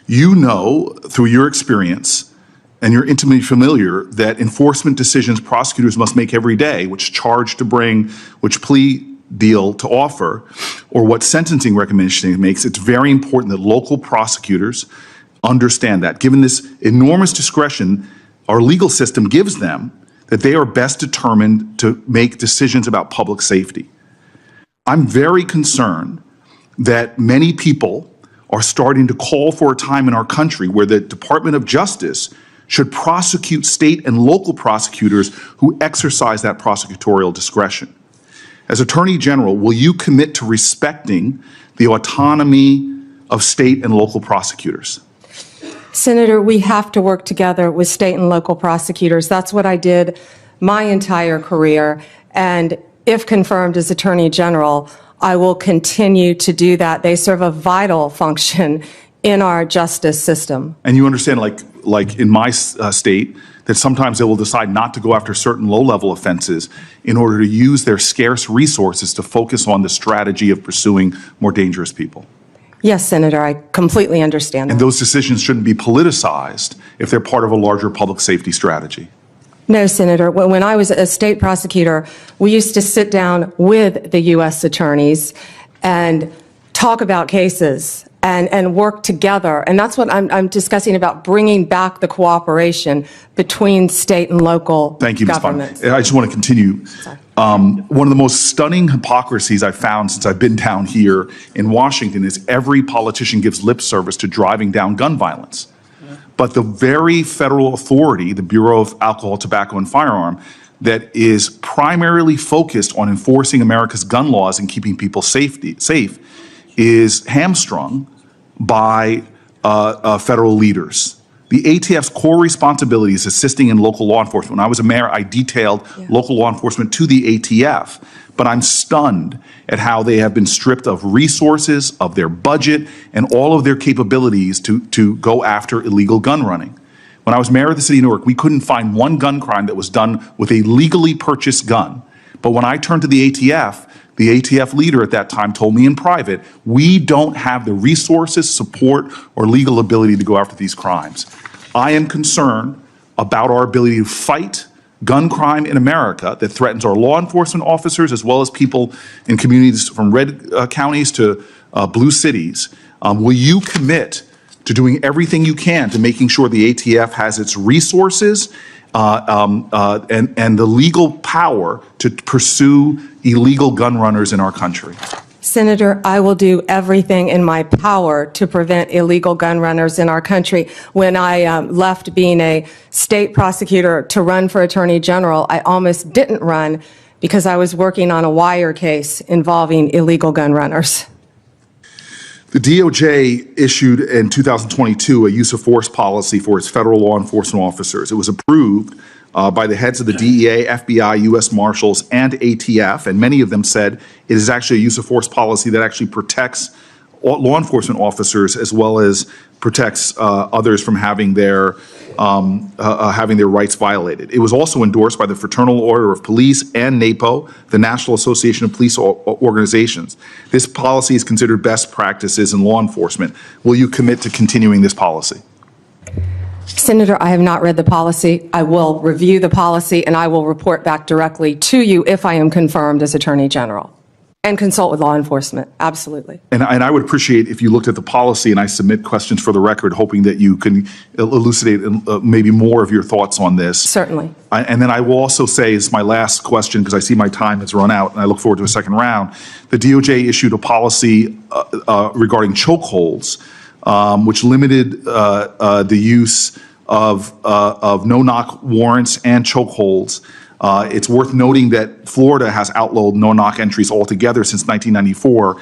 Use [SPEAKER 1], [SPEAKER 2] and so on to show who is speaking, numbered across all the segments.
[SPEAKER 1] You know, through your experience, and you're intimately familiar, that enforcement decisions prosecutors must make every day, which charge to bring, which plea deal to offer, or what sentencing recommendation it makes, it's very important that local prosecutors understand that. Given this enormous discretion our legal system gives them, that they are best determined to make decisions about public safety. I'm very concerned that many people are starting to call for a time in our country where the Department of Justice should prosecute state and local prosecutors who exercise that prosecutorial discretion. As Attorney General, will you commit to respecting the autonomy of state and local prosecutors?
[SPEAKER 2] Senator, we have to work together with state and local prosecutors. That's what I did my entire career. And if confirmed as Attorney General, I will continue to do that. They serve a vital function in our justice system.
[SPEAKER 1] And you understand, like in my state, that sometimes they will decide not to go after certain low-level offenses in order to use their scarce resources to focus on the strategy of pursuing more dangerous people.
[SPEAKER 2] Yes, Senator, I completely understand that.
[SPEAKER 1] And those decisions shouldn't be politicized if they're part of a larger public safety strategy.
[SPEAKER 2] No, Senator. When I was a state prosecutor, we used to sit down with the U.S. attorneys and talk about cases and work together. And that's what I'm discussing about bringing back the cooperation between state and local governments.
[SPEAKER 1] I just want to continue. One of the most stunning hypocrisies I've found since I've been down here in Washington is every politician gives lip service to driving down gun violence. But the very federal authority, the Bureau of Alcohol, Tobacco, and Firearm, that is primarily focused on enforcing America's gun laws and keeping people safe, is hamstrung by federal leaders. The ATF's core responsibility is assisting in local law enforcement. When I was a mayor, I detailed local law enforcement to the ATF, but I'm stunned at how they have been stripped of resources, of their budget, and all of their capabilities to go after illegal gun running. When I was mayor of the city of Newark, we couldn't find one gun crime that was done with a legally purchased gun. But when I turned to the ATF leader at that time told me in private, we don't have the resources, support, or legal ability to go after these crimes. I am concerned about our ability to fight gun crime in America that threatens our law enforcement officers as well as people in communities from red counties to blue cities. Will you commit to doing everything you can to making sure the ATF has its resources and the legal power to pursue illegal gun runners in our country?
[SPEAKER 2] Senator, I will do everything in my power to prevent illegal gun runners in our country. When I left being a state prosecutor to run for Attorney General, I almost didn't run because I was working on a wire case involving illegal gun runners.
[SPEAKER 1] The DOJ issued in 2022 a use of force policy for its federal law enforcement officers. It was approved by the heads of the DEA, FBI, U.S. Marshals, and ATF, and many of them said it is actually a use of force policy that actually protects law enforcement officers as well as protects others from having their rights violated. It was also endorsed by the Fraternal Order of Police and NAPO, the National Association of Police Organizations. This policy is considered best practices in law enforcement. Will you commit to continuing this policy?
[SPEAKER 2] Senator, I have not read the policy. I will review the policy and I will report back directly to you if I am confirmed as Attorney General. And consult with law enforcement, absolutely. And
[SPEAKER 1] I would appreciate if you looked at the policy and I submit questions for the record, hoping that you can elucidate maybe more of your thoughts on this.
[SPEAKER 2] Certainly.
[SPEAKER 1] And then I will also say, as my last question, because I see my time has run out and I look forward to a second round, the DOJ issued a policy regarding chokeholds, which limited the use of no-knock warrants and chokeholds. It's worth noting that Florida has outlawed no-knock entries altogether since 1994.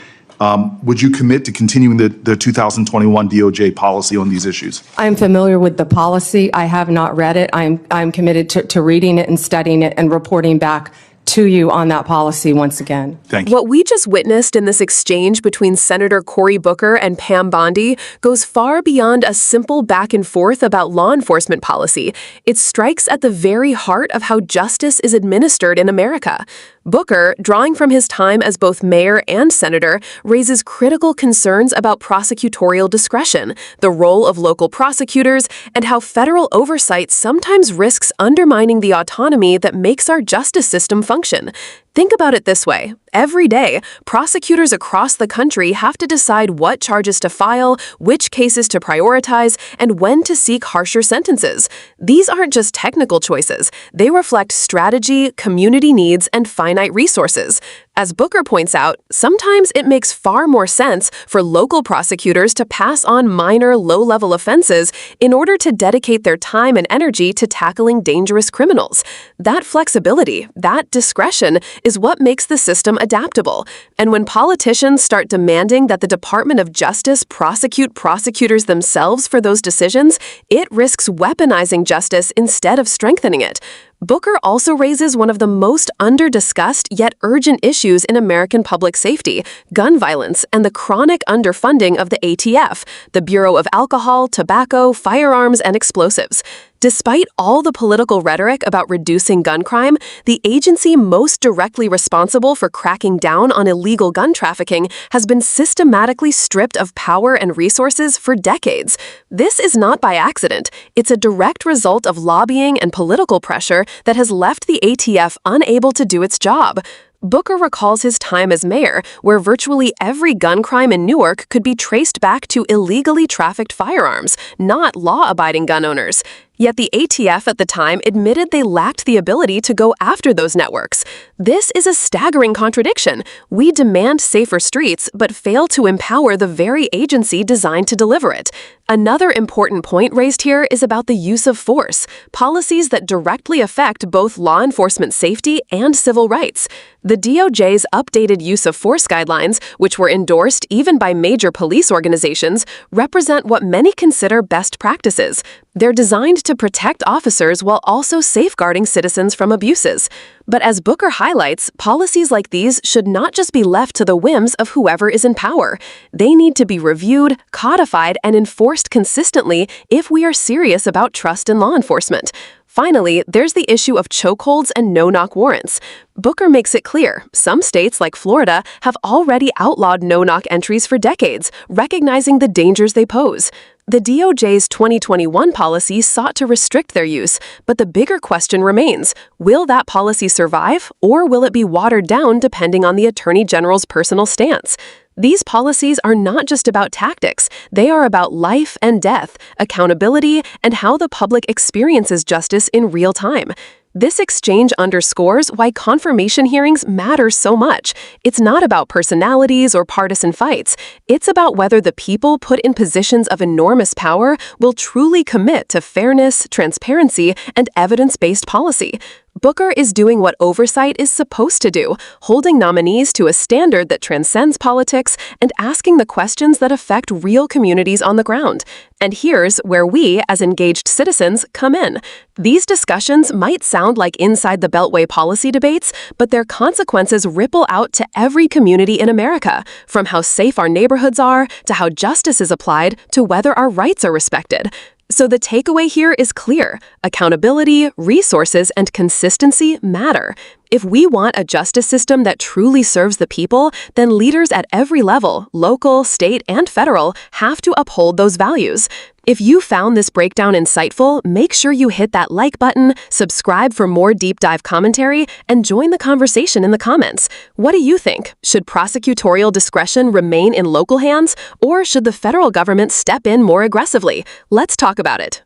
[SPEAKER 1] Would you commit to continuing the 2021 DOJ policy on these issues?
[SPEAKER 2] I'm familiar with the policy. I have not read it. I'm committed to reading it and studying it and reporting back to you on that policy once again.
[SPEAKER 1] Thank you.
[SPEAKER 3] What we just witnessed in this exchange between Senator Cory Booker and Pam Bondi goes far beyond a simple back and forth about law enforcement policy. It strikes at the very heart of how justice is administered in America. Booker, drawing from his time as both mayor and senator, raises critical concerns about prosecutorial discretion, the role of local prosecutors, and how federal oversight sometimes risks undermining the autonomy that makes our justice system function. Think about it this way. Every day, prosecutors across the country have to decide what charges to file, which cases to prioritize, and when to seek harsher sentences. These aren't just technical choices. They reflect strategy, community needs, and finite resources. As Booker points out, sometimes it makes far more sense for local prosecutors to pass on minor, low-level offenses in order to dedicate their time and energy to tackling dangerous criminals. That flexibility, that discretion, is what makes the system adaptable. And when politicians start demanding that the Department of Justice prosecute prosecutors themselves for those decisions, it risks weaponizing justice instead of strengthening it. Booker also raises one of the most under-discussed yet urgent issues in American public safety, gun violence, and the chronic underfunding of the ATF, the Bureau of Alcohol, Tobacco, Firearms, and Explosives. Despite all the political rhetoric about reducing gun crime, the agency most directly responsible for cracking down on illegal gun trafficking has been systematically stripped of power and resources for decades. This is not by accident. It's a direct result of lobbying and political pressure that has left the ATF unable to do its job. Booker recalls his time as mayor, where virtually every gun crime in Newark could be traced back to illegally trafficked firearms, not law-abiding gun owners. Yet the ATF at the time admitted they lacked the ability to go after those networks. This is a staggering contradiction. We demand safer streets, but fail to empower the very agency designed to deliver it. Another important point raised here is about the use of force, policies that directly affect both law enforcement safety and civil rights. The DOJ's updated use of force guidelines, which were endorsed even by major police organizations, represent what many consider best practices. They're designed to protect officers while also safeguarding citizens from abuses. But as Booker highlights, policies like these should not just be left to the whims of whoever is in power. They need to be reviewed, codified, and enforced consistently if we are serious about trust in law enforcement. Finally, there's the issue of chokeholds and no-knock warrants. Booker makes it clear, some states like Florida have already outlawed no-knock entries for decades, recognizing the dangers they pose. The DOJ's 2021 policy sought to restrict their use, but the bigger question remains, will that policy survive, or will it be watered down depending on the Attorney General's personal stance? These policies are not just about tactics, they are about life and death, accountability, and how the public experiences justice in real time. This exchange underscores why confirmation hearings matter so much. It's not about personalities or partisan fights. It's about whether the people put in positions of enormous power will truly commit to fairness, transparency, and evidence-based policy. Booker is doing what oversight is supposed to do, holding nominees to a standard that transcends politics and asking the questions that affect real communities on the ground. And here's where we, as engaged citizens, come in. These discussions might sound like inside the Beltway policy debates, but their consequences ripple out to every community in America, from how safe our neighborhoods are, to how justice is applied, to whether our rights are respected. So the takeaway here is clear. Accountability, resources, and consistency matter. If we want a justice system that truly serves the people, then leaders at every level, local, state, and federal, have to uphold those values. If you found this breakdown insightful, make sure you hit that like button, subscribe for more deep dive commentary, and join the conversation in the comments. What do you think? Should prosecutorial discretion remain in local hands, or should the federal government step in more aggressively? Let's talk about it.